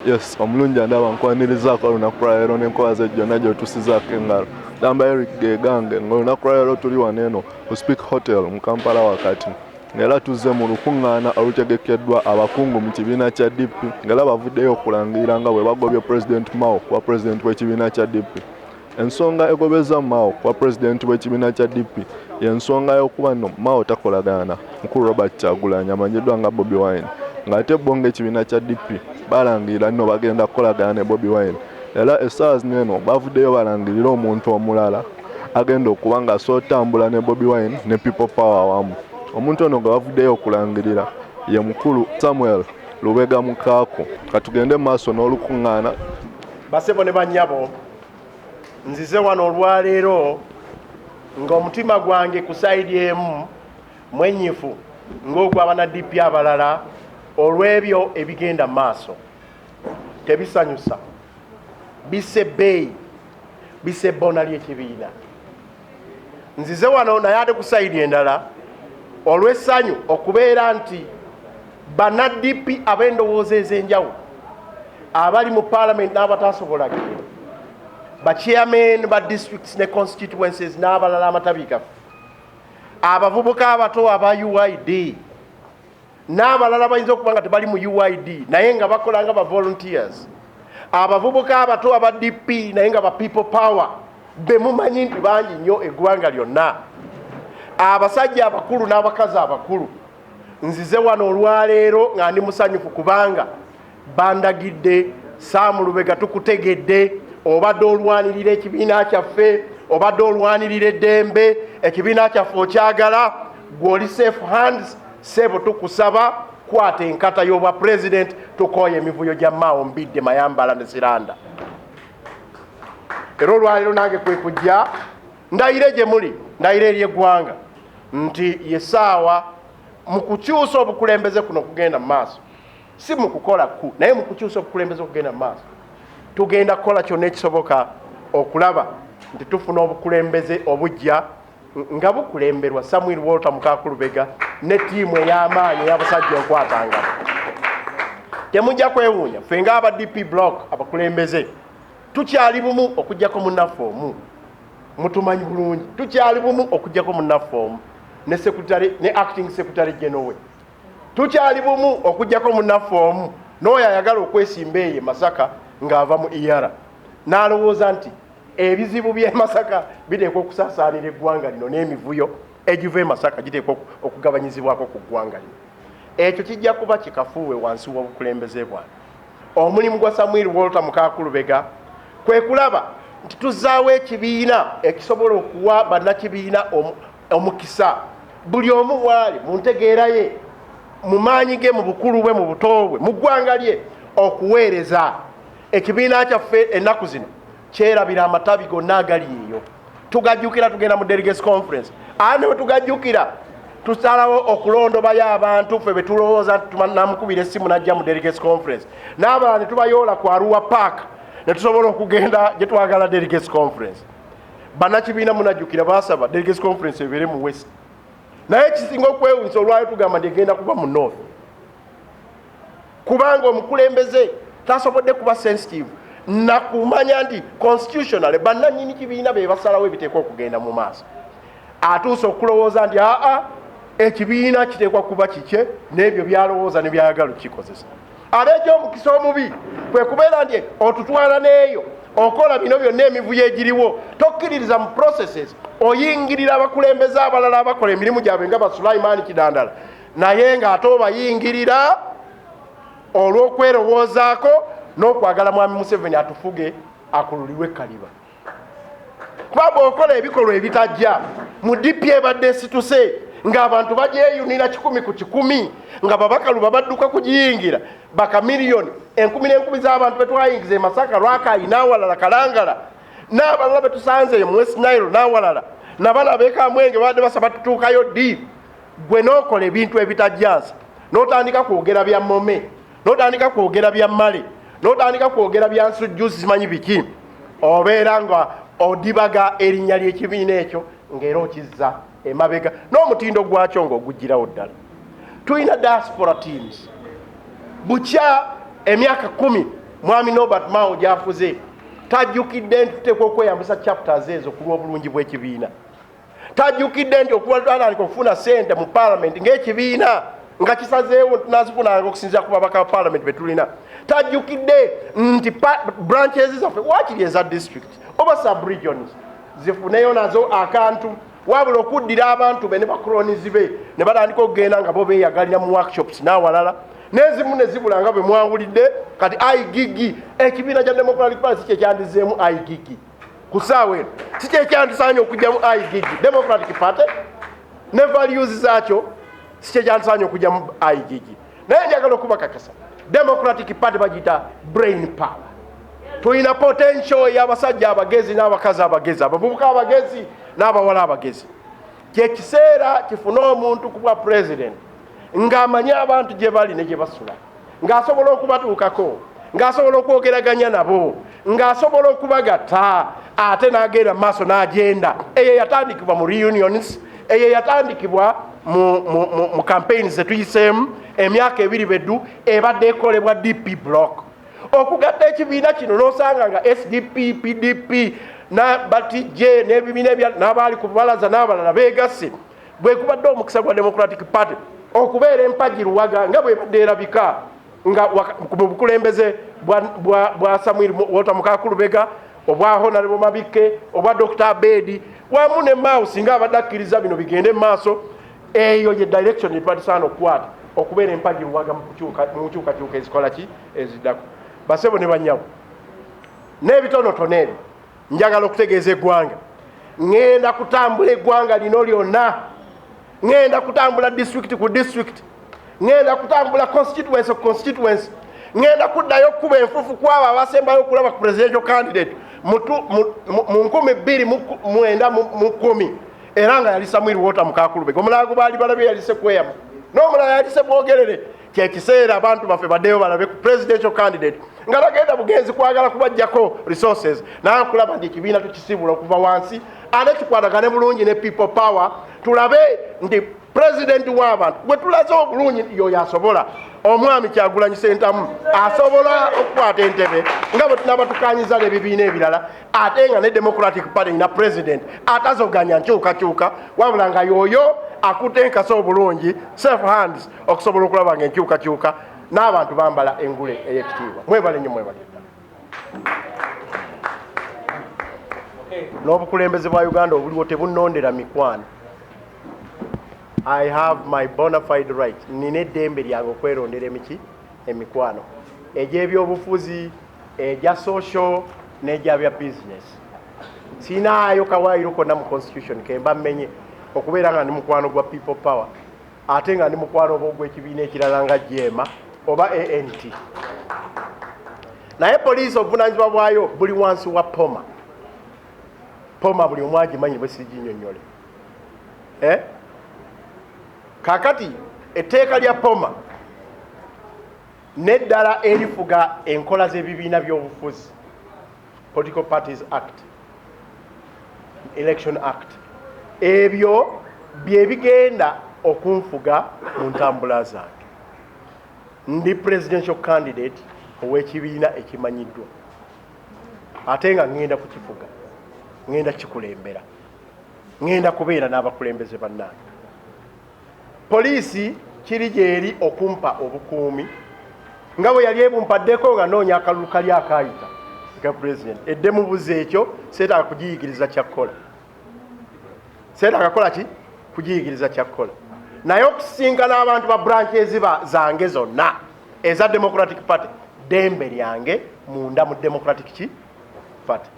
Yes, omulungi ndaba nkwanirizaako olunaku lwa leero n'enkola ze jjonna gy'otusizaako engalo. Gamba Eric Gegange ng'olunaku lwa leero tuli wano eno ku Speak Hotel mu Kampala wakati. Ng'era tuzze mu lukuŋŋaana olutegekeddwa abakungu mu kibiina kya DP ng'era bavuddeyo okulangirira nga bwe bagobye President Mao kuba President w'ekibiina kya DP. Ensonga egobeza Mao kuba President w'ekibiina kya DP y'ensonga y'okuba nno Mao takolagana mukulu Robert Kyagulanyi amanyiddwa nga Bobi Wine. Ng'ate bo ng'ekibiina kya DP balangirira nno bagenda kukolagana ne Bobi Wine. Era essaawa zino eno bavuddeyo balangirira omuntu omulala agenda okuba ng'asootambula ne Bobi Wine ne People Power wamu. Omuntu ono gwe bavuddeyo okulangirira ye mukulu Samuel Lubega Mukaako. Katugende mu maaso n'olukuŋŋaana. Basebo ne bannyabo, nzize wano olwaleero ng'omutima gwange ku sayidi emu mwenyifu ng'ogw'abana DP abalala olw'ebyo ebigenda mu maaso. Tebisanyusa, bisse bbeeyi, bisse ebbona ly'ekibiina. Nzize wano naye ate ku sayidi endala olw'essanyu okubeera nti bana DP ab'endowooza ez'enjawulo abali mu Parliament n'abataasobola kugenda, ba chairman ba districts ne constituencies n'abalala amatabi gaffe, abavubuka abato aba UID n'abalala bayinza okuba nga tebali mu UID naye nga bakola nga ba volunteers, abavubuka abato aba DP naye nga ba People Power be mumanyi nti bangi nnyo eggwanga lyonna, abasajja abakulu n'abakazi abakulu. Nzize wano olwaleero nga ndi musanyufu kubanga bandagidde Sam Lubega tukutegedde, obadde olwanirira ekibiina kyaffe, obadde olwanirira eddembe, ekibiina kyaffe okyagala, gw'oli safe hands. Sebo tukusaba kwata enkata y'obwa president tukooye emivuyo gya Mao mbidde Mayambala ne Siranda. Era olwaleero nange kwe kujja ndayire gye muli, ndayire eri eggwanga nti yesaawa mu kukyusa obukulembeze kuno kugenda mu maaso, si mu kukola ku naye mu kukyusa obukulembeze okugenda mu maaso, tugenda kukola kyonna ekisoboka okulaba nti tufuna obukulembeze obujja nga bukulemberwa Samuel Walter Mukakulubega ne ttiimu ey'amaanyi ey'abasajja okwatangana. Temujja kwewuunya ffe ng'aba DP block abakulembeze tukyali bumu okuggyako munnaffe omu, mutumanyi bulungi, tukyali bumu okuggyako munnaffe omu ne secretary ne acting secretary general, tukyali bumu okuggyako munnaffe omu n'oyo ayagala okwesimba eyo Masaka ng'ava mu ERA n'alowooza nti ebizibu by'e Masaka biteekwa okusaasaanira eggwanga lino n'emivuyo egiva e Masaka giteekwa okugabanyizibwako ku ggwanga lino. Ekyo kijja kuba kikafuuwe wansi w'obukulembeze bwange. Omulimu gwa Samuel Walter Mukakulubega kwe kulaba nti tuzzaawo ekibiina ekisobola okuwa bannakibiina omukisa, buli omu bw'ali mu ntegeera ye, mu maanyi ge, mu bukulu bwe, mu buto bwe, mu ggwanga lye okuweereza ekibiina kyaffe. Ennaku zino kyerabira amatabi gonna agali eyo, tugajjukira tugenda mu delegates conference, ate bwe tugajjukira tusalawo okulondobayo abantu ffe be tulowooza nti namukubira essimu najja mu delegates conference, n'abalala ne tubayoola ku Arua Park ne tusobola okugenda gye twagala delegates conference. Bannakibiina munajjukira baasaba delegates conference ebeere mu West, naye kisinga okwewunyisa olwali tugamba nti egenda kuba mu North kubanga omukulembeze tasobodde kuba sensitive na kumanya nti constitutional bannannyini kibiina be basalawo ebiteekwa okugenda mu maaso. Atuuse okulowooza nti ekibiina kiteekwa kuba kike n'ebyo byalowooza ne byayagala okukikozesa. Ab'ekyomukisa omubi kwe kubeera nti otutwala n'eyo okola bino byonna emivuyo egiriwo, tokkiririza mu processes oyingirira abakulembeze abalala abakola emirimu gyabwe nga ba Sulaiman Kidandala, naye ng'ate obayingirira olw'okwerowoozaako n'okwagala mwami Museveni atufuge akululirwe kaliba. Kuba bw'okola ebikolwa ebitajja mu DP ebadde situse ng'abantu bagyeyunira 100 ku 100 nga babakaluba badduka kugiyingira baka miliyoni 10,000 z'abantu betwayingiza e Masaka, Lwakayi n'awalala, Kalangala n'abalala betusanze mu West Nile n'awalala n'abalala b'Ekamwenge badde basaba tutuukayo ddi. Gwe n'okola ebintu ebitajjansa n'otandika kwogera bya Mome, n'otandika kwogera bya Male, n'otandika kwogera bya Nsujjusi simanyi biki, obeera nga odibaga erinnya ly'ekibiina ekyo ng'era okizza emabega n'omutindo gwakyo ng'ogugirawo ddala. Tulina diaspora teams bukya emyaka 10 mwami Norbert Mao gyafuze tajjukidde nti tuteekwa okweyambisa chapters ezo ku lw'obulungi bw'ekibiina. Tajjukidde nti okutandika okufuna ssente mu paalamenti ng'ekibiina nga kisazeewo tunazifunanga okusinziira ku babaka ba paalamenti be tulina. Tajjukidde nti branches zaffe waakiri eza district oba sub-regions zifuneyo nazo akantu wabula okuddira abantu be ne bakolonizi be ne batandika okugenda nga bo beeyagalira mu workshops n'awalala n'ezimu ne zibula nga bwe mwawulidde kati igigi ekibiina kya Democratic Party si kyekyandizeemu igigi ku ssaawa eno si kyekyandisaanye okujjamu igigi Democratic Party ne values zaakyo si kyekyandisaanye okujjamu igigi naye njagala okubakakasa Democratic Party bagiyita brain power. Tulina potential y'abasajja abagezi n'abakazi abagezi abavubuka abagezi n'abawala abagezi. Kyekiseera kifune omuntu ku bwa president ng'amanyi abantu gye bali ne gye basula ng'asobola okubatuukako ng'asobola okwogeraganya nabo ng'asobola okubagatta ate n'agenda mu maaso n'agenda eyo yatandikibwa mu reunions eyo yatandikibwa mu campaigns zetuyiseemu emyaka ebiri beddu ebadde ekolebwa DP block okugatta ekibiina kino n'osanga nga SDP PDP batije n'ebibiina n'abaali ku balaza n'abalala beegasse bwe kubadde omukisa gwa Democratic Party okubeera empagiruwaga nga bwe badde erabika nga mu bukulembeze bwa Samuel Walter Mukakulubega obwa Honorable Mabike obwa Dr. Abedi wamu ne Mao singa abadde akkiriza bino bigende mu maaso eyo ye direction etwalisaana okukwata okubeera empagiruwaga mu nkyukakyuka ezikola ki eziddako. Basebo ne banyawo n'ebitonotono ebyo njagala okutegeeza eggwanga ngenda kutambula eggwanga lino lyonna ngenda kutambula district ku district ngenda kutambula constituency ku constituency ngenda kuddayo okuba enfufu kwabo abasembayo okulaba ku presidential candidate mu 2009 era nga yali Samuel Walter Mukakulubega omulala gwe baali balabye yalise kweyamu n'omulala yalise bwogerere. Kyekiseera abantu baffe baddeyo balabe ku presidential candidate nga bagenda bugenzi kwagala kubajjako resources naye kulaba nti ekibiina tukisibula okuva wansi ate kikwatagane bulungi ne people power tulabe nti president w'abantu gwe tulaze obulungi yoyo asobola omwami Kyagulanyi Ssentamu asobola okukwata entebe nga bwe tunaba tukanyiza n'ebibiina ebirala ate nga ne Democratic Party na president atazoganya nkyukakyuka wabula nga yoyo akutte enkasa obulungi safe hands okusobola okulaba nga enkyukakyuka n'abantu bambala engule ey'ekitiibwa. Mwebale nnyo mwebale. N'obukulembeze bwa Uganda obuliwo tebunnondera mikwano. I have my bona fide right nina eddembe lyange okwerondera emikwano egy'ebyobufuzi egya social n'egya bya business. Sinaayo kawaayiro konna mu constitution kemba mmenye okubeera nga ndi mukwano gwa people power ate nga ndi mukwano oba ogw'ekibiina ekirala nga Jema oba ANT. Naye poliisi obuvunaanyizibwa bwayo buli wansi wa Poma. Poma buli omu agimanyi bwe siginnyonnyole. Kakati etteeka lya Poma n'eddala erifuga enkola z'ebibiina by'obufuzi Political Parties Act, Election Act, ebyo bye bigenda okunfuga mu ntambula zange. Ndi presidential candidate ow'ekibiina ekimanyiddwa ate nga ngenda kukifuga ngenda kikulembera ngenda kubeera n'abakulembeze bannange. Poliisi kiri gyeri okumpa obukuumi nga bwe yali ebumpaddeko nga noonya akalulu kali akaayita ka president edde mubuze ekyo seetaaga kugiyigiriza kyakkola seetaaga ki kugiyigiriza kyakkola naye okusisinkana abantu ba branches zange zonna eza Democratic Party dembe lyange munda mu Democratic Party.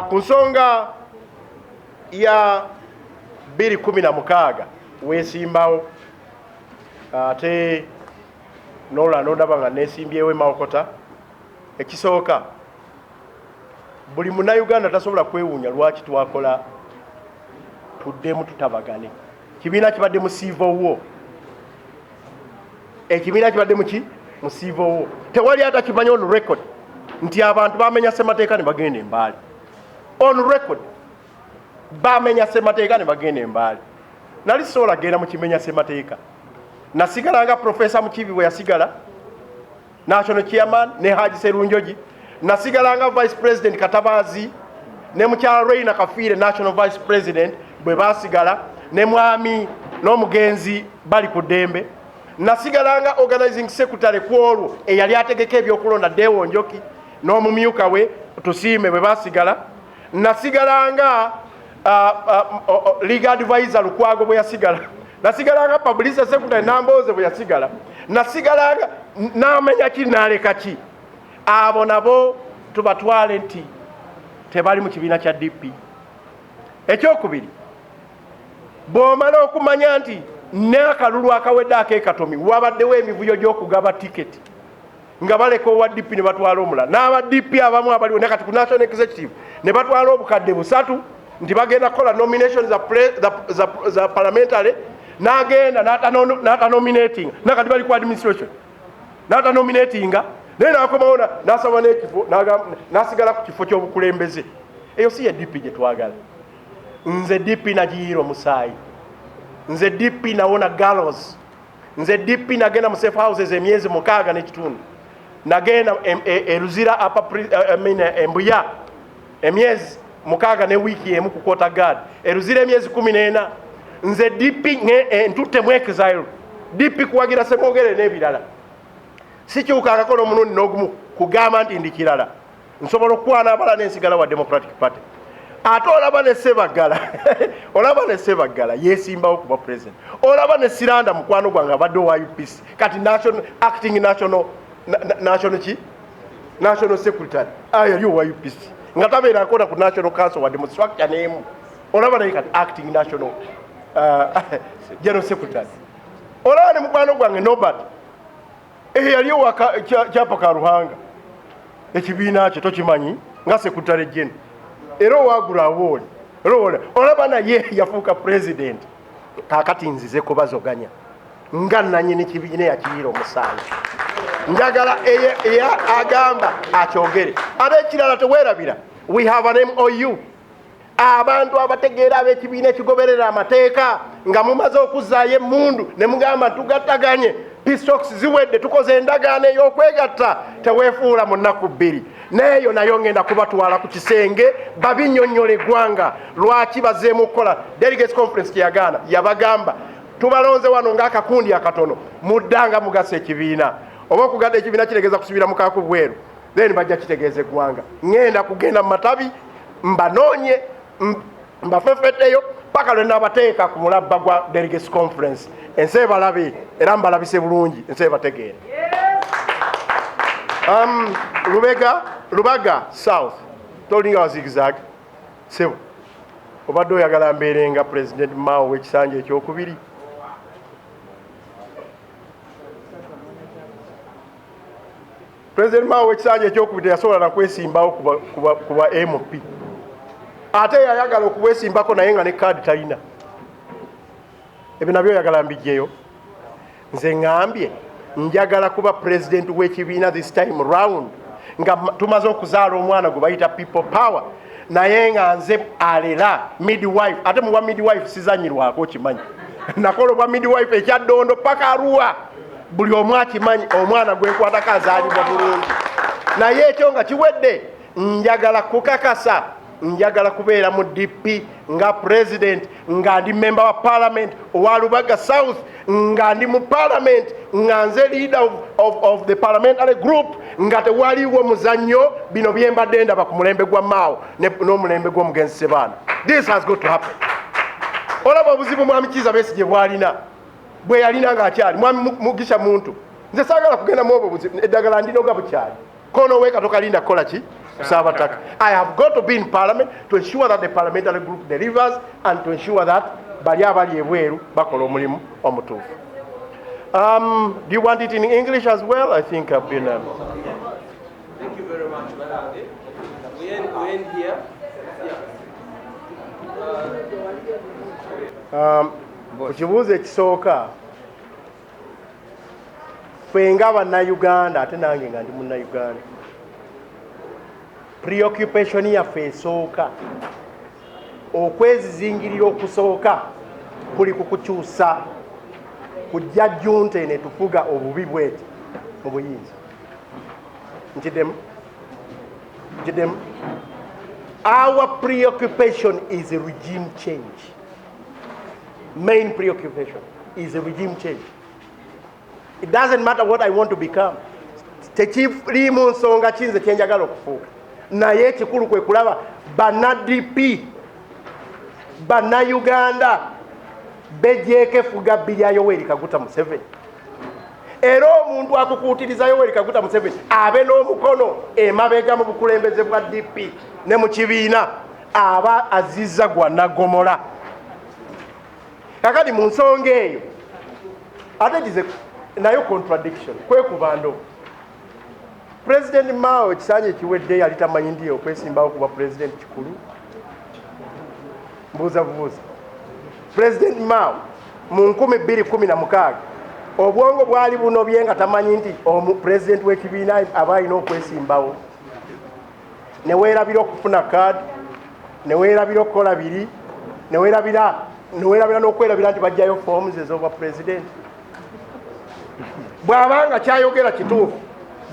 Ku nsonga ya 2016 weesimbawo ate n'olwandaba nga neesimbyewo Mawokota. Ekisooka buli munnayuganda tasobola kwewuunya lwaki twakola tuddemu tutabagane. Kibiina kibadde mu civil war. Ekibiina kibadde mu civil war. Tewali atakimanyi on record nti abantu bamenya ssemateeka ne bagenda embaali. On record bamenya ssemateeka ne bagenda embaali. Nali sobola genda mu kimenya ssemateeka. Nasigala nga Professor Mukibi bwe yasigala national chairman ne Haji Serunjoji, nasigalanga vice president Katabazi ne mukyala Reina Kafire national vice president bwe basigala ne mwami n'omugenzi bali ku ddembe. Nasigalanga organizing secretary kwolwo eyali ategeka ebyokulonda Dewo Njoki n'omumyuka we Tusiime bwe basigala. Nasigalanga legal advisor Lukwago bwe yasigala. Nasigalanga publicity secretary Namboze bwe yasigala. Nasigalanga n'amenya ki n'aleka ki. Abo nabo tubatwale nti tebali mu kibiina kya DP. Ekyokubiri, bw'omala okumanya nti n'akalulu akawedde ak'ekatomi wabaddewo emivuyo gy'okugaba tiketi nga baleka owa DP ne batwala omulala. N'aba DP abamu abaliwo nekati ku national executive ne batwala obukadde 3 nti bagenda kukola nomination za parliamentary, n'agenda n'atanominating nakati bali ku administration n'atanominatinga naye n'akomawo n'asaba n'ekifo n'asigala ku kifo ky'obukulembeze. Eyo si ye DP gye twagala. Nze DP nagiyiira omusaayi. Nze DP nawona gallows. Nze DP nagenda mu safe houses emyezi 6 n'ekitundu. Nagenda Eruzira Embuya emyezi 6 ne wiki emu ku Kota Guard. Eruzira emyezi 14. Nze DP ntutte mu exile. DP kuwagira Semogere n'ebirala. Sikyukangako n'omurundi n'ogumu kugamba nti ndi kirala. Nsobola okwana abala n'ensigala wa Democratic Party. Ate olaba ne Sebagala olaba ne Sebagala yesimbawo kuba president. Olaba ne Siranda mukwano gwange abadde wa UPC kati acting national secretary yali wa UPC nga tabeera akola ku national council wa structure n'emu. Olaba naye kati acting national general secretary. Olaba ne mukwano gwange Norbert yali wa kyapa ka Ruhanga ekibiina kye tokimanyi nga secretary general. Era wagula award olaba naye yafuuka president. Kakati nzize kubazoganya nga nanyini kibiina yakiyiira omusaayi. Njagala agamba akyogere. Ab'ekirala teweerabira. We have an MOU. Abantu abategeera ab'ekibiina ekigoberera amateeka nga mumaze okuzzaayo emmundu ne mugamba tugattaganye pistoks ziwedde tukoze endagaano ey'okwegatta teweefuula mu nnaku 2. Neeyo nayo ngenda kubatwala ku kisenge babinnyonnyole eggwanga lwaki bazeemu okukola delegates conference kyeyagaana yabagamba tubalonze wano ng'akakundi akatono muddanga mugasa ekibiina oba okugadda ekibiina kitegeeza kusuubira mukaaku bweru then bajja kitegeeza eggwanga. Ngenda kugenda mu matabi mbanoonye mbafefetteyo paka lwe naabateeka ku mulabba gwa delegates conference. Ensi ebalabe era mbalabise bulungi ensi ebategeera. Lubaga South tolinga wa zigzag sebo obadde oyagala mbeerenga President Mao w'ekisanja ekyokubiri. President Mao w'ekisanja ekyokubiri teyasobola na kwesimbawo kuba MP. Ate yayagala okubwesimbako naye nga ne kaadi talina. Ebyo nabyo oyagala mbijjeyo. Nze ngambye njagala kuba president w'ekibiina this time round nga tumaze okuzaala omwana gwe bayita people power naye nga nze alera midwife. Ate muwa midwife sizanyirwako kimanyi. Nakola obwa midwife ekyaddondo paka Arua buli omu akimanyi omwana gwenkwatako azaalibwa bulungi. Naye ekyo nga kiwedde njagala kukakasa njagala kubeera mu DP nga president nga ndi member wa parliament owa Lubaga South nga ndi mu parliament nga nze leader of the parliamentary group nga tewaliwo muzannyo bino byembadde ndaba ku mulembe gwa Mao n'omulembe gw'omugenzi Sebaana. This has got to happen. Olaba obuzibu mwami Kiza Besigye bwalina bwe yalina ng'akyali mwami Mugisha muntu. Nze saagala kugenda mu obwo buzibu eddagala ndinoga bukyali kono weka tokalinda kola ki kusabataka. I have got to be in parliament to ensure that the parliamentary group delivers and to ensure that bali abali ebweru bakola omulimu omutuufu. Do you want it in English as well? I think I've been Thank you very much, Balade. We end here. Ku kibuuzo ekisooka ffe nga bannayuganda ate nange nga ndi munnayuganda preoccupation yaffe esooka okwezizingirira okusooka kuli kukukyusa kujja junta ene tufuga obubi bweti mu buyinza Our preoccupation is a regime change. Main preoccupation is a regime change. It doesn't matter what I want to become. Tekirimu nsonga kinze kyenjagala okufuuka. Naye ekikulu kwe kulaba banna DP, banna Uganda bejjeeko effugabbi lya Yoweri Kaguta Museveni. Era omuntu akukuutiriza Yoweri Kaguta Museveni abe n'omukono emabega mu bukulembeze bwa DP ne mu kibiina aba azizza gwa nagomola. Kakati mu nsonga eyo ate kize nayo contradiction kwekubando. President Mao ekisanja ekiwedde yali tamanyi ndi okwesimbawo kuba president kikulu. Mbuuza bubuuza. President Mao mu 2016 obwongo bwali bunobye nga tamanyi nti president w'ekibiina aba alina okwesimbawo. Ne weerabira okufuna kaadi, ne weerabira okukola biri, ne weerabira n'okwerabira nti bajjayo forms ez'obwa president. Bw'abanga kyayogera kituufu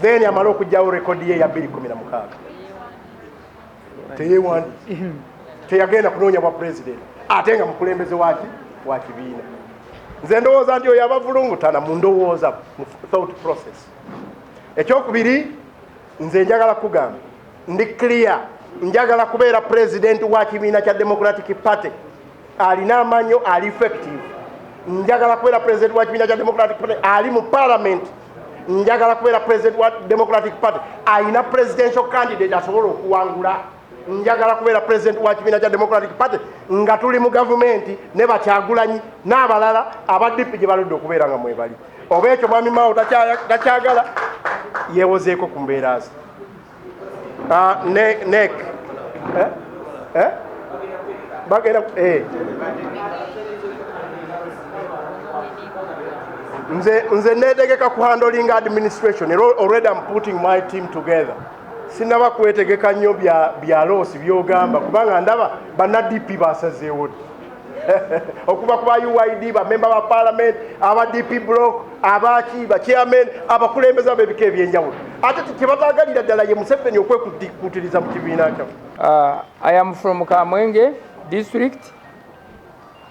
then amala okugyawo rekodi ye ya 2016 teyewandi teyagenda kunoonya bwa president ate nga mukulembeze wa kibiina. Nze ndowooza nti oyo abavulungutana mu ndowooza mu thought process. Ekyokubiri, nze njagala kugamba ndi clear, njagala kubeera president wa kibiina kya Democratic Party alina amanyo, ali effective. Njagala kubeera president wa kibiina kya Democratic Party ali mu parliament. Njagala kubeera president wa Democratic Party alina presidential candidate asobola okuwangula. Njagala kubeera president wa kibiina kya Democratic Party nga tuli mu gavumenti ne Bakyagulanyi n'abalala abaddipi gye baludde okubeera nga mwebali. Oba ekyo mwami Mao takyagala yeewozeeko ku mbeera ze. Nek bagenda nze neetegeka ku handling administration. Already I'm putting my team together. Sinaba kwetegeka nnyo bya loosi byogamba kubanga ndaba banna DP basazeewo okuva ku ba UID, bamemba ba parliament, aba DP block, abaki ba chairman, abakulembeze ab'ebika ebyenjawulo. Ate kyebatagalira ddala ye Museveni okwekutiriza mu kibiina kyamu. I am from Kamwenge district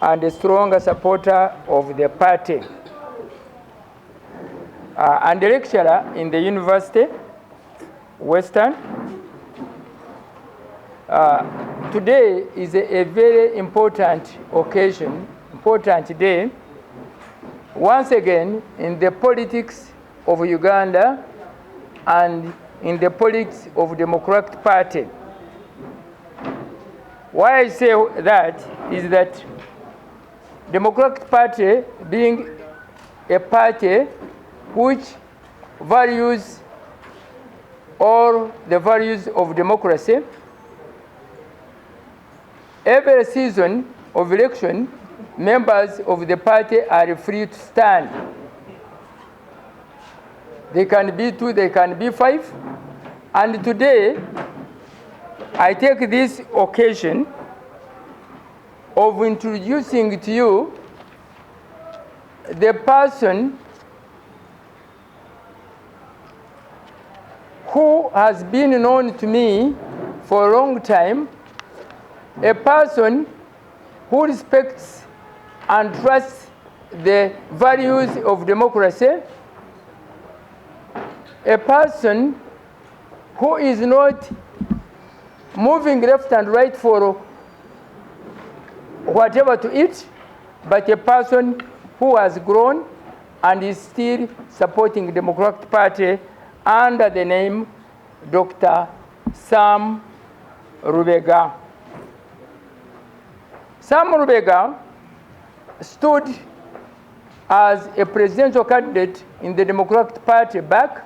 and a strong supporter of the party and a lecturer in the university Western. Today is a very important occasion, important day, once again in the politics of Uganda and in the politics of Democratic Party. Why I say that is that Democratic Party being a party which values all the values of democracy, every season of election, members of the party are free to stand. They can be 2, they can be 5. And today, I take this occasion of introducing to you the person who has been known to me for a long time, a person who respects and trusts the values of democracy, a person who is not moving left and right for whatever to eat, but a person who has grown and is still supporting the Democratic Party under the name Dr. Sam Rubega. Sam Rubega stood as a presidential candidate in the Democratic Party back,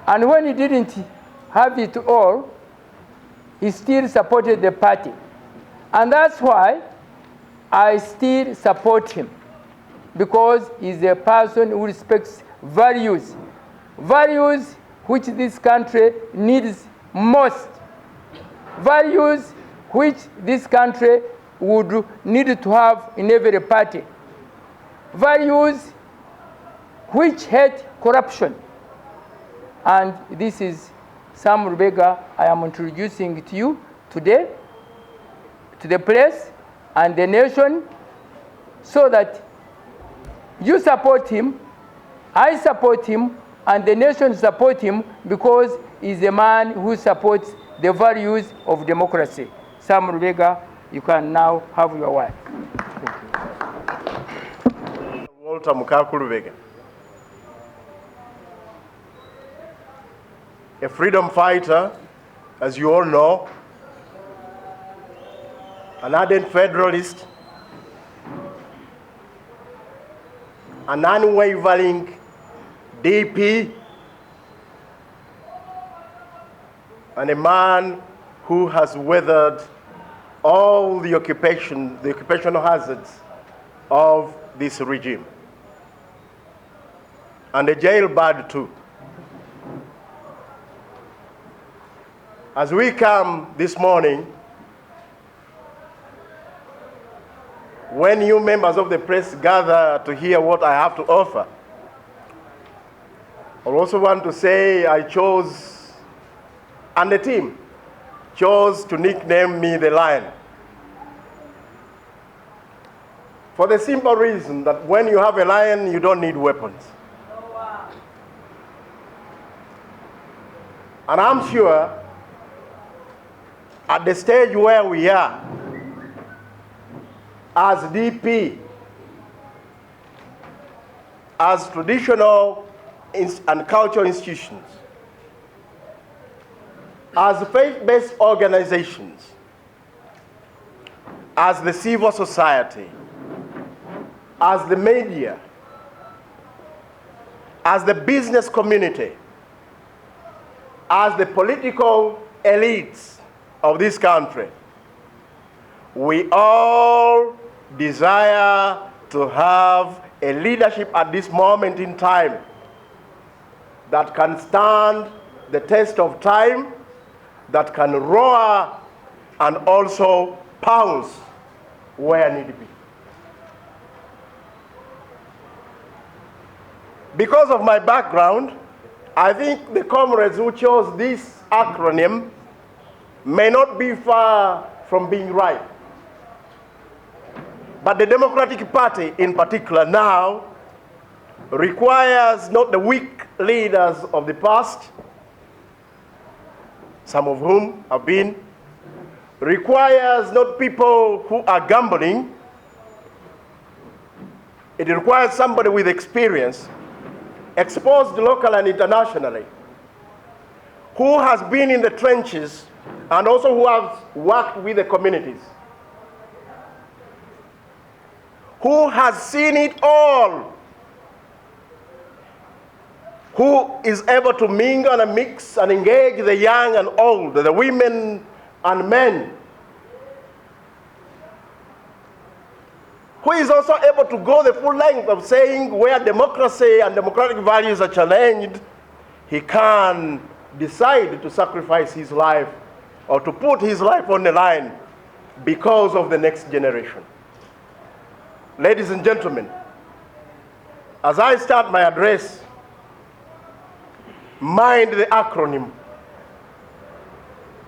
and when he didn't have it all, he still supported the party. And that's why I still support him, because he's a person who respects values, values which this country needs most, values which this country would need to have in every party, values which hate corruption, And this is Sam Rubega I am introducing to you today, to the place and the nation, so that you support him, I support him, and the nation support him, because he's a man who supports the values of democracy. Sam Rubega, you can now have your word. Walter Mukakulubega, a freedom fighter, as you all know, an ardent federalist, an unwavering DP, and a man who has weathered all the occupational hazards of this regime, and a jailbird too. As we come this morning, when you members of the press gather to hear what I have to offer, I also want to say I chose, and the team chose to nickname me the Lion. For the simple reason that when you have a lion, you don't need weapons. Oh, wow. And I'm sure at the stage where we are, as DP, as traditional and cultural institutions, as faith-based organizations, as the civil society, as the media, as the business community, as the political elites of this country, we all desire to have a leadership at this moment in time that can stand the test of time, that can roar and also pounce where need be. Because of my background, I think the comrades who chose this acronym may not be far from being right. But the Democratic Party in particular now requires not the weak leaders of the past, some of whom have been, requires not people who are gambling. It requires somebody with experience, exposed locally and internationally, who has been in the trenches and also who has worked with the communities, who has seen it all, who is able to mingle and mix and engage the young and old, the women and men, who is also able to go the full length of saying where democracy and democratic values are challenged, he can decide to sacrifice his life or to put his life on the line because of the next generation. Ladies and gentlemen, as I start my address, mind the acronym.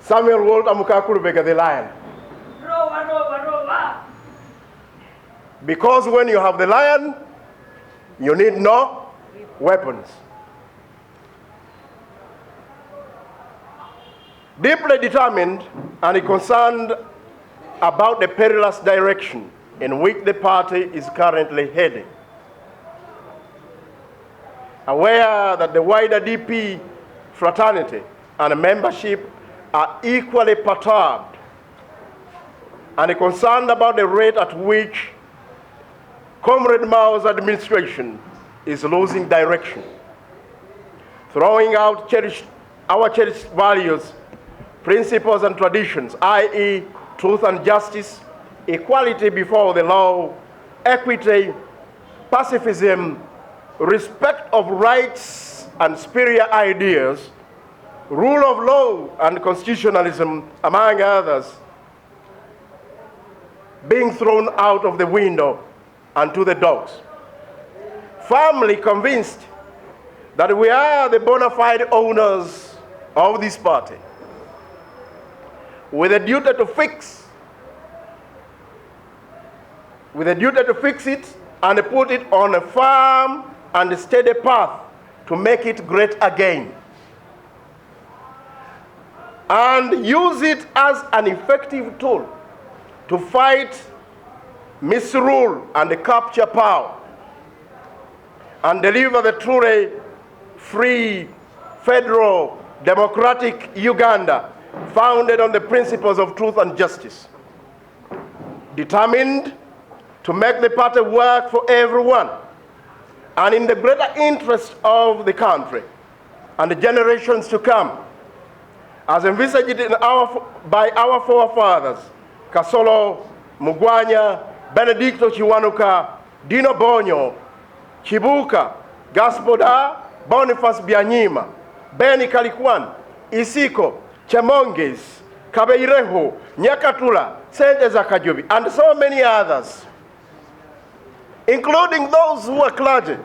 Samuel Walter Mukakulubega, the Lion. Because when you have the lion, you need no weapons. Deeply determined and concerned about the perilous direction in which the party is currently heading. Aware that the wider DP fraternity and membership are equally perturbed, and concerned about the rate at which Comrade Mao's administration is losing direction, throwing out our cherished values, principles and traditions, i.e. truth and justice, equality before the law, equity, pacifism, respect of rights and superior ideas, rule of law and constitutionalism, among others, being thrown out of the window and to the dogs. Firmly convinced that we are the bona fide owners of this party, with a duty to fix it and put it on a firm and steady path to make it great again, and use it as an effective tool to fight misrule and capture power, and deliver the truly free, federal, democratic Uganda founded on the principles of truth and justice. Determined to make the party work for everyone and in the greater interest of the country and the generations to come, as envisaged by our forefathers, Kasolo, Mugwanya, Benedicto Chiwanuka, Dino Bonyo, Chibuka, Gaspoda, Boniface Byanyima, Beni Kalikwan, Isiko, Chemonges, Kabeireho, Nyakatula, Sendeza Kajubi, and so many others, including those who are clergy.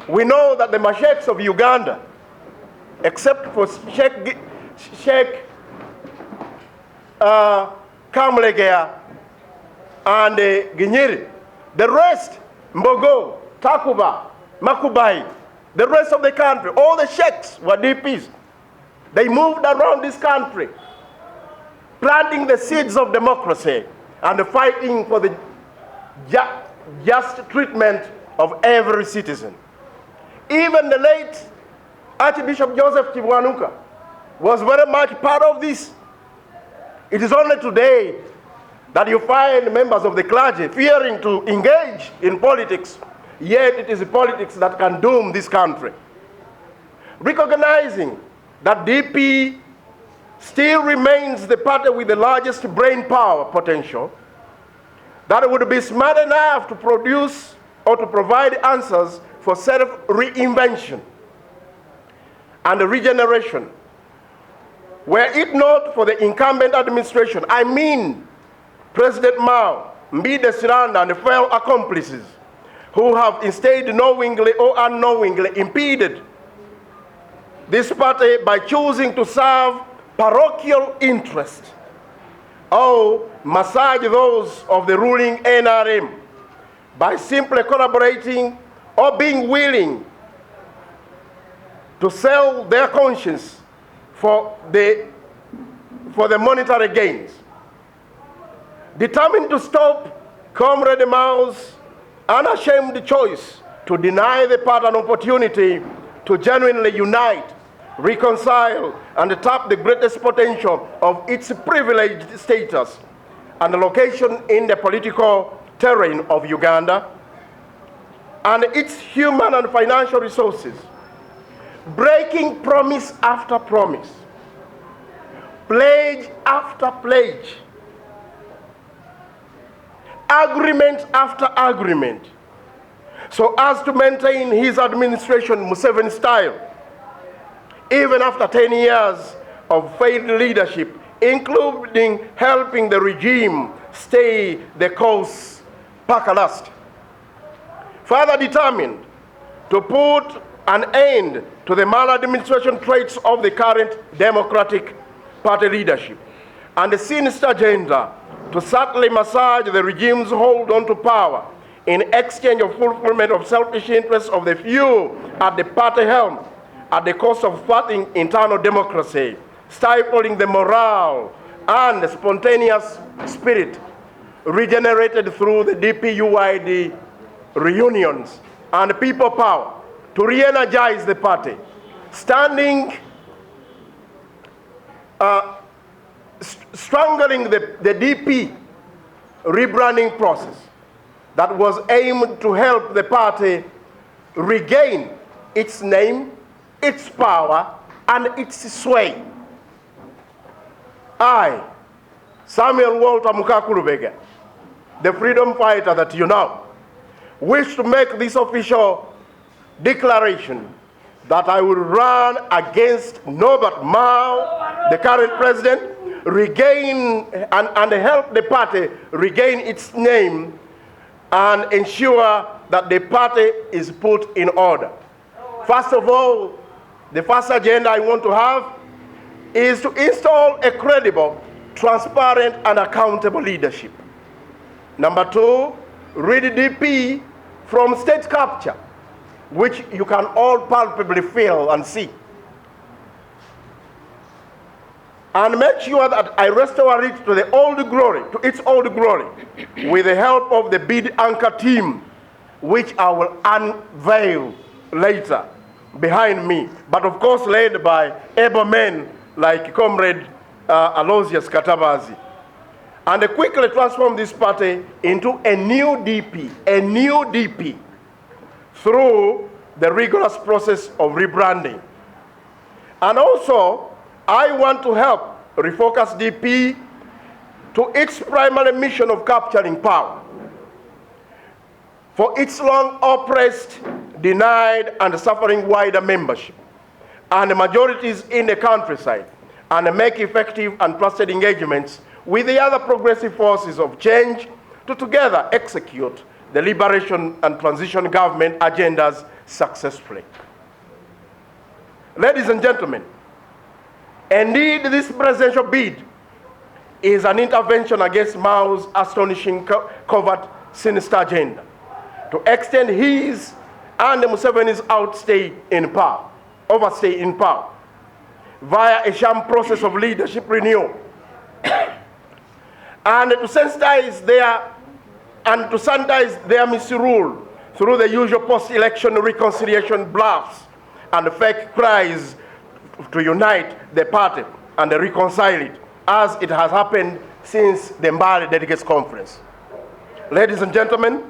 We know that the masheikhs of Uganda, except for Sheikh Kamlegea and Ginyiri, the rest, Mbogo, Takuba, Makubai, the rest of the country, all the sheikhs were DPs. They moved around this country, planting the seeds of democracy and fighting for the just treatment of every citizen. Even the late Archbishop Joseph Kibwanuka was very much part of this. It is only today that you find members of the clergy fearing to engage in politics, yet it is politics that can doom this country. Recognizing that DP still remains the party with the largest brain power potential, that would be smart enough to produce or to provide answers for self-reinvention and regeneration, were it not for the incumbent administration, I mean President Mao, Mbide Siranda, and fellow accomplices, who have instead knowingly or unknowingly impeded this party by choosing to serve parochial interest or massage those of the ruling NRM by simply collaborating or being willing to sell their conscience for the monetary gains. Determined to stop Comrade Mao's unashamed choice to deny the party an opportunity to genuinely unite, reconcile, and tap the greatest potential of its privileged status and location in the political terrain of Uganda and its human and financial resources, breaking promise after promise, pledge after pledge, agreement after agreement, so as to maintain his administration Museveni style, even after 10 years of failed leadership, including helping the regime stay the course last. Further determined to put an end to the maladministration traits of the current Democratic Party leadership and the sinister agenda to subtly massage the regime's hold on to power in exchange of fulfillment of selfish interests of the few at the party helm at the cost of thwarting internal democracy, stifling the morale and the spontaneous spirit regenerated through the DPUID reunions and people power to re-energize the party, strangling the DP rebranding process that was aimed to help the party regain its name, its power, and its sway. I, Samuel Walter Mukakulubega, the freedom fighter that you know, wish to make this official declaration that I will run against Norbert Mao, the current president, regain and help the party regain its name and ensure that the party is put in order. First of all, the first agenda I want to have is to install a credible, transparent, and accountable leadership. Number two, rid DP from state capture, which you can all palpably feel and see. And make sure that I restore it to the old glory, to its old glory, with the help of the bid anchor team, which I will unveil later behind me, but of course led by able men like Comrade Aloysius Katabazi, and quickly transform this party into a new DP, through the rigorous process of rebranding. And also, I want to help refocus DP to its primary mission of capturing power, for its long oppressed, denied, and suffering wider membership and the majorities in the countryside, and make effective and trusted engagements with the other progressive forces of change to together execute the liberation and transition government agendas successfully. Ladies and gentlemen, indeed, this presidential bid is an intervention against Mao's astonishing covert sinister agenda to extend his and Museveni's overstay in power via a sham process of leadership renewal, and to sanitize their misrule through the usual post-election reconciliation bluffs and fake cries to unite the party and reconcile it, as it has happened since the Mbale Delegates Conference. Ladies and gentlemen,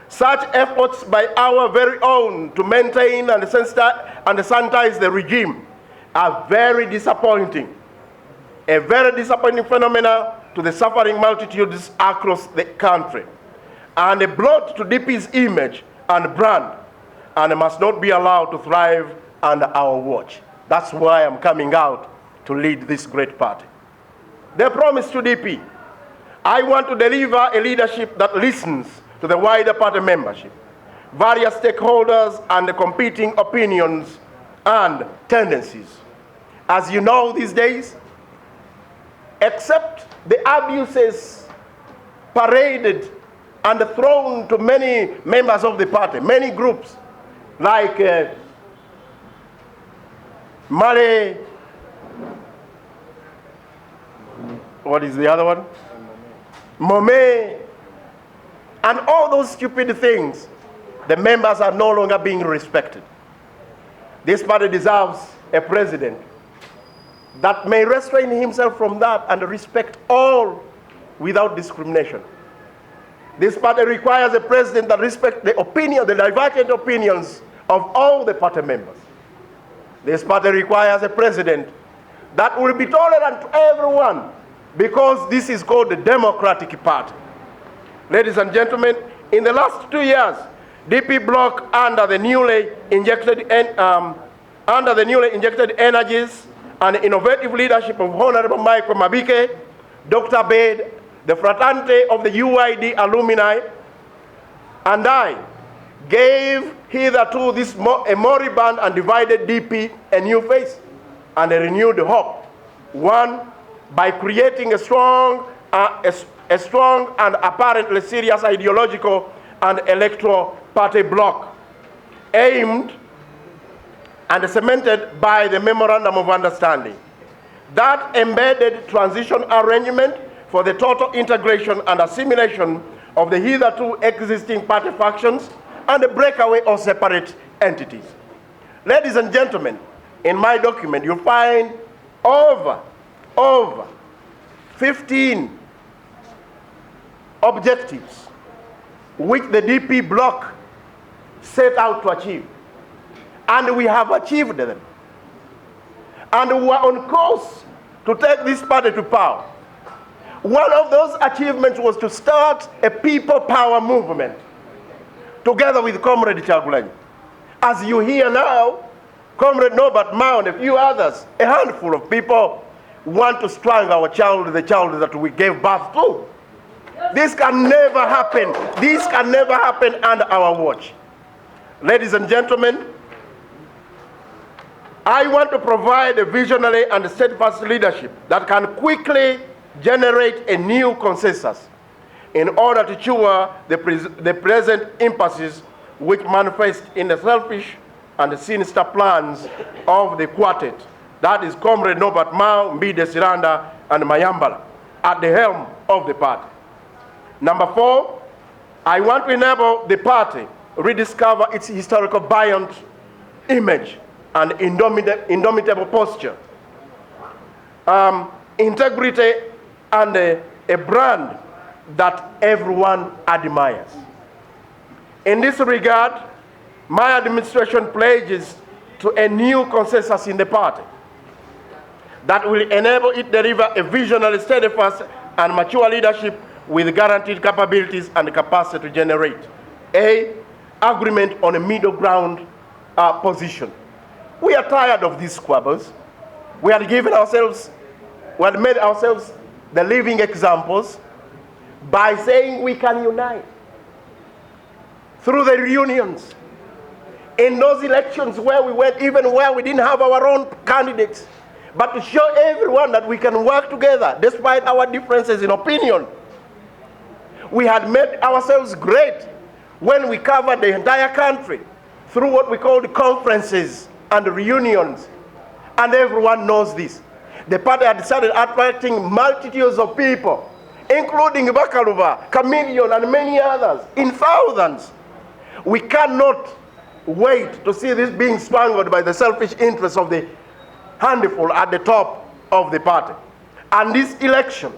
such efforts by our very own to maintain and sanitize the regime are very disappointing, a very disappointing phenomenon to the suffering multitudes across the country, and a blot to DP's image and brand, and must not be allowed to thrive under our watch. That's why I'm coming out to lead this great party. The promise to DP: I want to deliver a leadership that listens to the wider party membership, various stakeholders, and the competing opinions and tendencies. As you know these days, except the abuses paraded and thrown to many members of the party, many groups, like Male, what is the other one? Mome, and all those stupid things, the members are no longer being respected. This party deserves a president that may restrain himself from that and respect all without discrimination. This party requires a president that respects the opinion, the divergent opinions of all the party members. This party requires a president that will be tolerant to everyone, because this is called the Democratic Party. Ladies and gentlemen, in the last 2 years, DP bloc under the newly injected energies and innovative leadership of Honorable Michael Mabike, Dr. Bede, the fraternity of the UID alumni, and I gave hitherto this a moribund and divided DP a new face and a renewed hope. One, by creating a strong and apparently serious ideological and electoral party bloc, aimed and cemented by the Memorandum of Understanding that embedded transition arrangement for the total integration and assimilation of the hitherto existing party factions and the breakaway of separate entities. Ladies and gentlemen, in my document you'll find over 15 objectives which the DP bloc set out to achieve. And we have achieved them. And we are on course to take this party to power. One of those achievements was to start a people power movement together with Comrade Kyagulanyi. As you hear now, Comrade Norbert Mao and a few others, a handful of people, want to strangle our child, the child that we gave birth to. This can never happen. This can never happen under our watch. Ladies and gentlemen, I want to provide a visionary and steadfast leadership that can quickly generate a new consensus in order to cure the present impasses which manifest in the selfish and sinister plans of the quartet, that is Comrade Norbert Mao, Mbide Siranda, and Mayambala, at the helm of the party. Number 4, I want to enable the party rediscover its historical buoyant image and indomitable posture, integrity, and a brand that everyone admires. In this regard, my administration pledges to a new consensus in the party that will enable it deliver a visionary, steadfast, and mature leadership with guaranteed capabilities and capacity to generate agreement on a middle ground position. We are tired of these squabbles. We had made ourselves the living examples by saying we can unite through the reunions. In those elections where we went, even where we didn't have our own candidates, but to show everyone that we can work together despite our differences in opinion. We had made ourselves great when we covered the entire country through what we call the conferences and the reunions, and everyone knows this. The party had started attracting multitudes of people, including Bakaluba, Chameleon, and many others, in thousands. We cannot wait to see this being strangled by the selfish interests of the handful at the top of the party. And this election,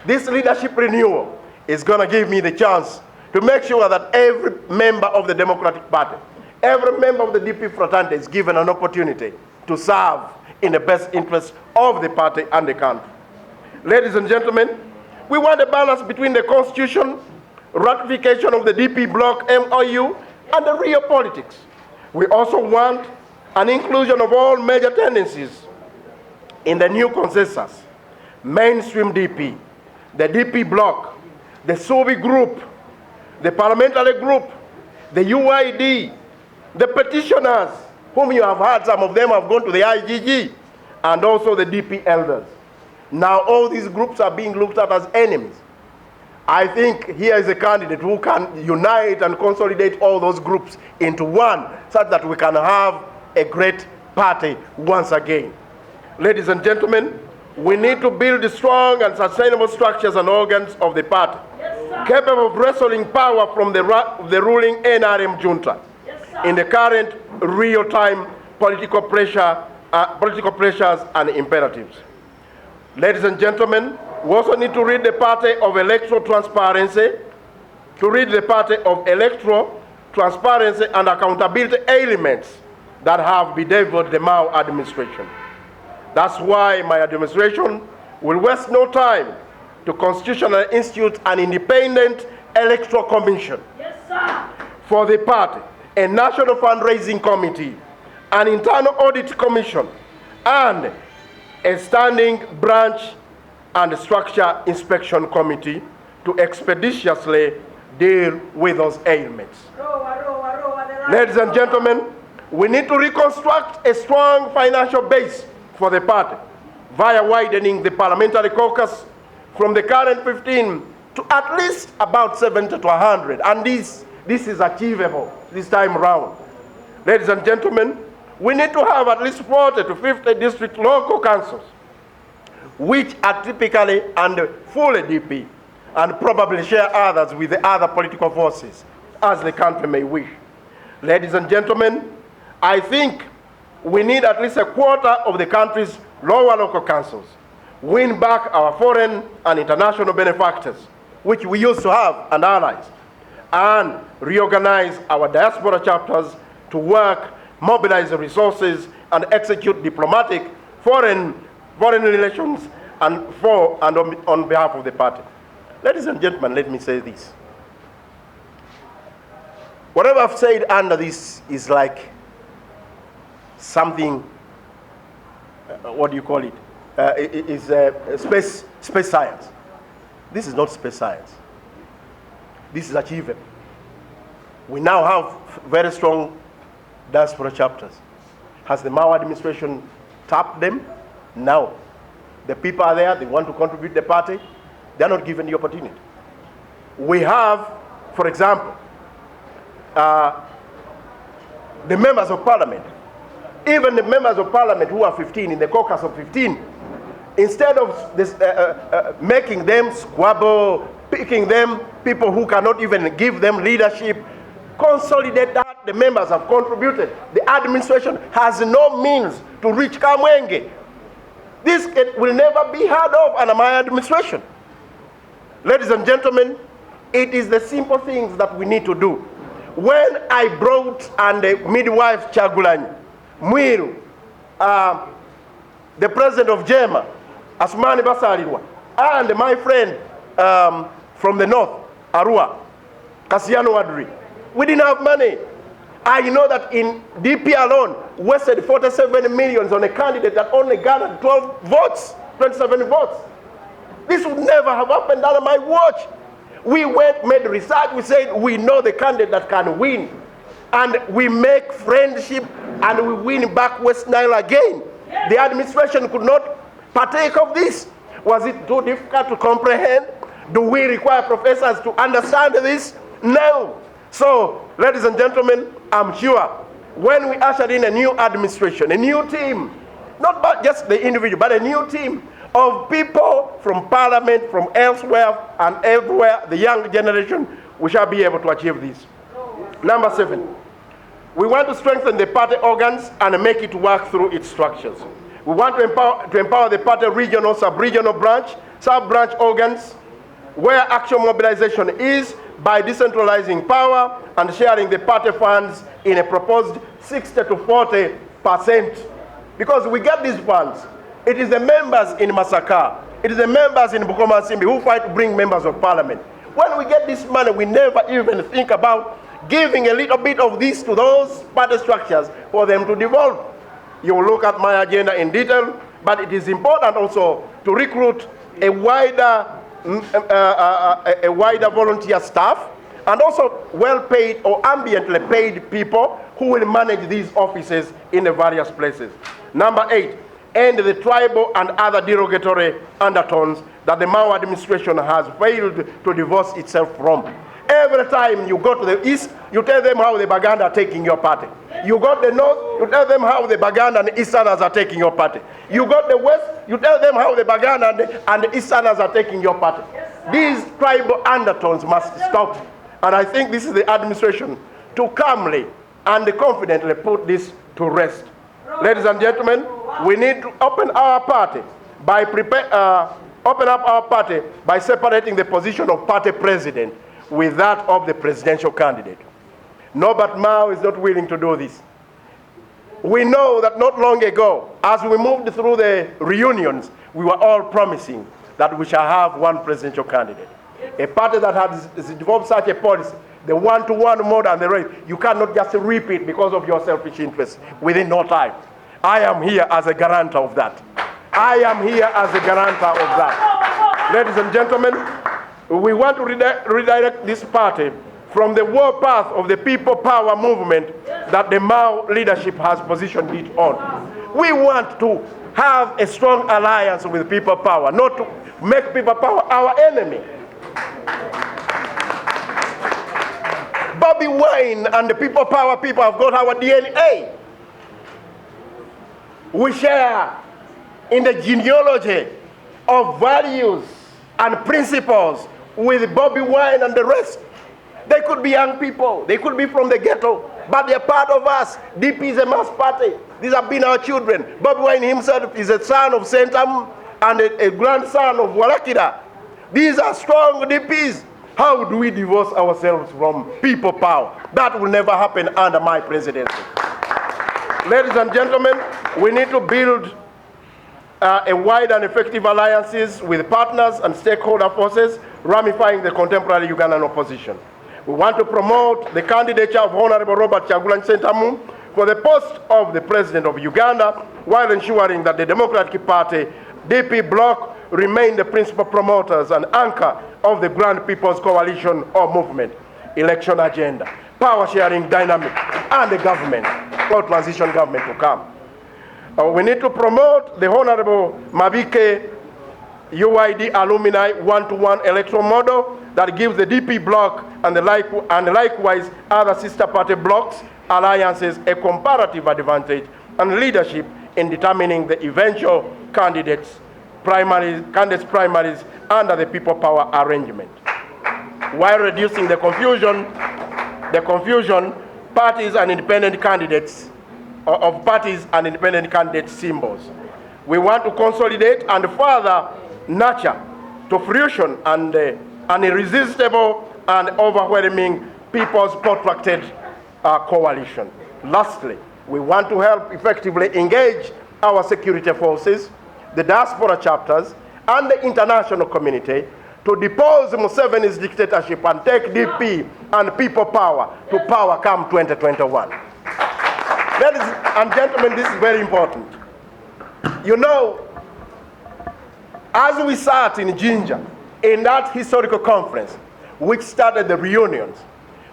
this leadership renewal, is going to give me the chance to make sure that every member of the Democratic Party, every member of the DP fraternity is given an opportunity to serve in the best interest of the party and the country. Ladies and gentlemen, we want a balance between the Constitution, ratification of the DP bloc MOU, and the real politics. We also want an inclusion of all major tendencies in the new consensus: mainstream DP, the DP bloc, the Subi group, the parliamentary group, the UID, the petitioners, whom you have heard, some of them have gone to the IGG, and also the DP elders. Now all these groups are being looked at as enemies. I think here is a candidate who can unite and consolidate all those groups into one, such that we can have a great party once again. Ladies and gentlemen, we need to build strong and sustainable structures and organs of the party, capable of wresting power from the ruling NRM junta in the current real-time political pressures and imperatives. Ladies and gentlemen, we also need to rid the party of electoral transparency, and accountability elements that have bedeviled the Mao administration. That's why my administration will waste no time to constitutionally institute an independent electoral commission for the party, a national fundraising committee, an internal audit commission, and a standing branch and structure inspection committee to expeditiously deal with those ailments. Ladies and gentlemen, we need to reconstruct a strong financial base for the party via widening the parliamentary caucus from the current 15 to at least about 70 to 100. And this is achievable this time around. Ladies and gentlemen, we need to have at least 40 to 50 district local councils, which are typically and fully DP, and probably share others with the other political forces, as the country may wish. Ladies and gentlemen, I think we need at least a quarter of the country's lower local councils, win back our foreign and international benefactors, which we used to have, and allies, and reorganize our diaspora chapters to work, mobilize the resources, and execute diplomatic foreign relations and on behalf of the party. Ladies and gentlemen, let me say this. Whatever I've said under this is like something, what do you call it? It is space science. This is not space science. This is achievable. We now have very strong diaspora chapters. Has the Mao administration tapped them? No. The people are there, they want to contribute to the party. They're not given the opportunity. We have, for example, the members of parliament. Even the members of parliament who are 15, in the caucus of 15, instead of this, making them squabble, picking them people who cannot even give them leadership, consolidate that. The members have contributed. The administration has no means to reach Kamwenge. This will never be heard of under my administration. Ladies and gentlemen, it is the simple things that we need to do. When I brought and the midwife Chagulanyi, Mwiru, the president of Jema, Asmani Basalirwa, and my friend from the north, Arua, Kasiano Wadri, we didn't have money. I know that in DP alone, wasted 47 million on a candidate that only garnered 12 votes, 27 votes. This would never have happened under my watch. We went, made research, we said we know the candidate that can win. And we make friendship and we win back West Nile again. The administration could not partake of this. Was it too difficult to comprehend? Do we require professors to understand this? No. So, ladies and gentlemen, I'm sure when we ushered in a new administration, a new team, not but just the individual, but a new team of people from parliament, from elsewhere and everywhere, the young generation, we shall be able to achieve this. Number 7, we want to strengthen the party organs and make it work through its structures. We want to empower the party regional, sub-regional branch, sub-branch organs, where actual mobilization is, by decentralizing power and sharing the party funds in a proposed 60 to 40%. Because we get these funds. It is the members in Masaka, it is the members in Bukoma Simbi who fight to bring members of parliament. When we get this money, we never even think about giving a little bit of this to those party structures for them to develop. You will look at my agenda in detail, but it is important also to recruit a wider volunteer staff and also well-paid or ambiently paid people who will manage these offices in the various places. Number 8, end the tribal and other derogatory undertones that the Mao administration has failed to divorce itself from. Every time you go to the east, you tell them how the Baganda are taking your party. You go to the north, you tell them how the Baganda and the Easterners are taking your party. You go to the west, you tell them how the Baganda and the Easterners are taking your party. These tribal undertones must stop. And I think this is the administration to calmly and confidently put this to rest. Ladies and gentlemen, we need to open our party by open up our party by separating the position of party president with that of the presidential candidate. Norbert Mao is not willing to do this. We know that not long ago, as we moved through the reunions, we were all promising that we shall have one presidential candidate. A party that has developed such a policy, the one-to-one model and the rest, you cannot just repeat because of your selfish interests within no time. I am here as a guarantor of that. I am here as a guarantor of that. Ladies and gentlemen, we want to redirect this party from the war path of the people power movement that the Mao leadership has positioned it on. We want to have a strong alliance with people power, not to make people power our enemy. Bobby Wine and the people power people have got our DNA. We share in the genealogy of values and principles with Bobby Wine and the rest. They could be young people, they could be from the ghetto, but they're part of us. DP is a mass party. These have been our children. Bobby Wine himself is a son of Sentam and a grandson of Walakida. These are strong DPs. How do we divorce ourselves from people power? That will never happen under my presidency. Ladies and gentlemen, we need to build a wide and effective alliances with partners and stakeholder forces ramifying the contemporary Ugandan opposition. We want to promote the candidature of Honorable Robert Kyagulanyi Ssentamu for the post of the President of Uganda, while ensuring that the Democratic Party, DP bloc, remain the principal promoters and anchor of the Grand People's Coalition or movement, election agenda, power sharing dynamic, and the government, or transition government to come. We need to promote the Honorable Mabike UID alumni one-to-one electoral model that gives the DP bloc and likewise other sister party blocks alliances a comparative advantage and leadership in determining the eventual candidates primaries under the people power arrangement, while reducing the confusion parties and independent candidates of parties and independent candidate symbols. We want to consolidate and further nurture to fruition and an irresistible and overwhelming people's protracted coalition. Lastly, we want to help effectively engage our security forces, the diaspora chapters, and the international community to depose Museveni's dictatorship and take DP and people power to power come 2021. Ladies and gentlemen, this is very important. You know, as we sat in Jinja, in that historical conference, which started the reunions,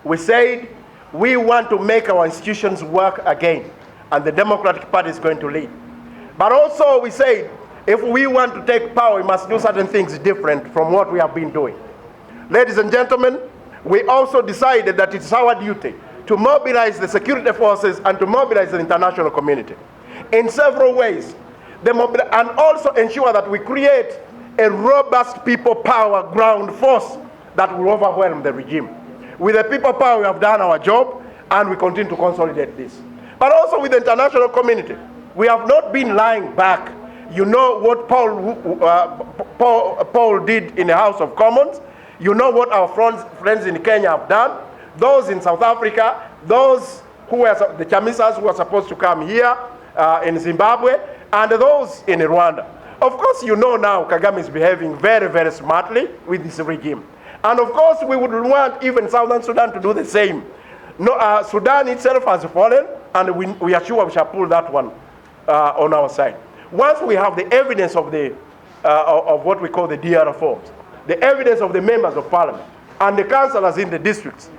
we said we want to make our institutions work again, and the Democratic Party is going to lead. But also we said, if we want to take power, we must do certain things different from what we have been doing. Ladies and gentlemen, we also decided that it's our duty to mobilize the security forces and to mobilize the international community in several ways, and also ensure that we create a robust people power ground force that will overwhelm the regime. With the people power, we have done our job, and we continue to consolidate this. But also with the international community, we have not been lying back. You know what Paul did in the House of Commons. You know what our friends in Kenya have done. Those in South Africa, those who were the Chamisas who were supposed to come here in Zimbabwe, and those in Rwanda. Of course, you know now Kagame is behaving very, very smartly with this regime. And of course, we would want even Southern Sudan to do the same. No, Sudan itself has fallen, and we are sure we shall pull that one on our side. Once we have the evidence of of what we call the DR reforms, the evidence of the members of parliament, and the councillors in the districts,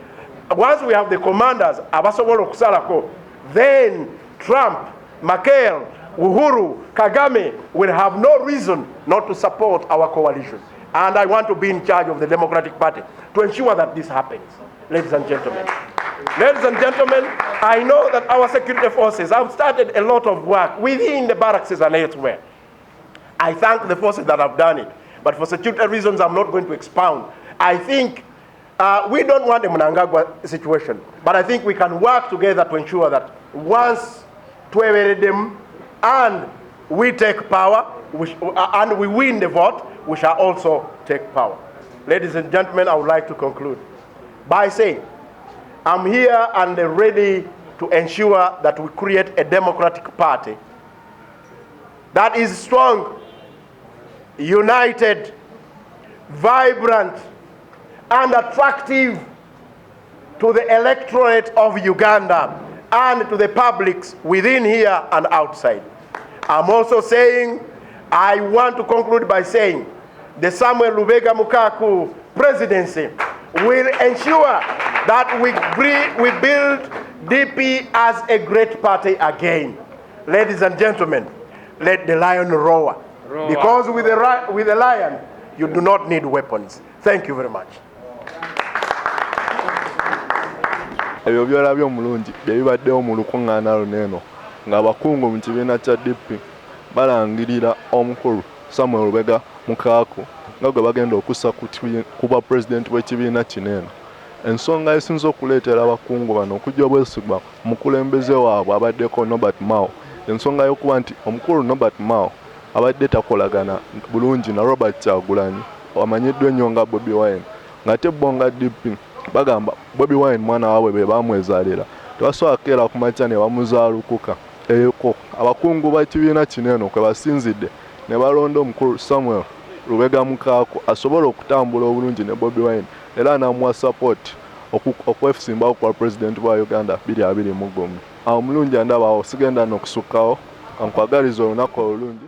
once we have the commanders, abasobola okusalako, then Trump, Merkel, Uhuru, Kagame will have no reason not to support our coalition. And I want to be in charge of the Democratic Party to ensure that this happens, ladies and gentlemen. Ladies and gentlemen, I know that our security forces have started a lot of work within the barracks and elsewhere. I thank the forces that have done it, but for security reasons, I'm not going to expound. I think we don't want a Mnangagwa situation, but I think we can work together to ensure that once them and we take power, and we win the vote, we shall also take power. Ladies and gentlemen, I would like to conclude by saying, I'm here and ready to ensure that we create a democratic party that is strong, united, vibrant, and attractive to the electorate of Uganda and to the publics within here and outside. I'm also saying, I want to conclude by saying, the Samuel Lubega Mukaku presidency will ensure that we build DP as a great party again. Ladies and gentlemen, let the lion roar. Because with the lion, you do not need weapons. Thank you very much. Ebyo byolabye omulungi byebibaddewo mu lukuŋŋaana luneeno ng'abakungu mu kibiina kya DP balangirira omukulu Samuel Lubega Mukaku nga gwe bagenda okussa ku bwa pulezidenti w'ekibiina kineeno. Ensonga esinza okuleetera abakungu bano okujja obwesigwa mukulembeze waabwe abaddeko Norbert Mao, ensonga y'okuba nti omukulu Norbert Mao abadde takolagana bulungi na Robert Kyagulanyi amanyiddwa ennyo nga Bobi Wine, ng'ate bo nga DP bagamba Bobi Wine mwana waabwe be baamwezaalira tebasobola kukeera ku makya ne bamuzaalukuka. Eko abakungu b'ekibiina kineeno kwe basinzidde ne balonda omukulu Samuel Lubega Mukaku asobola okutambula obulungi ne Bobi Wine era n'amuwa support okwefusimbawo kwa pulezidenti wa Uganda 2021. Awo mulungi andaba awo sigenda n'okusukkawo kankwagaliza olunaku olulungi.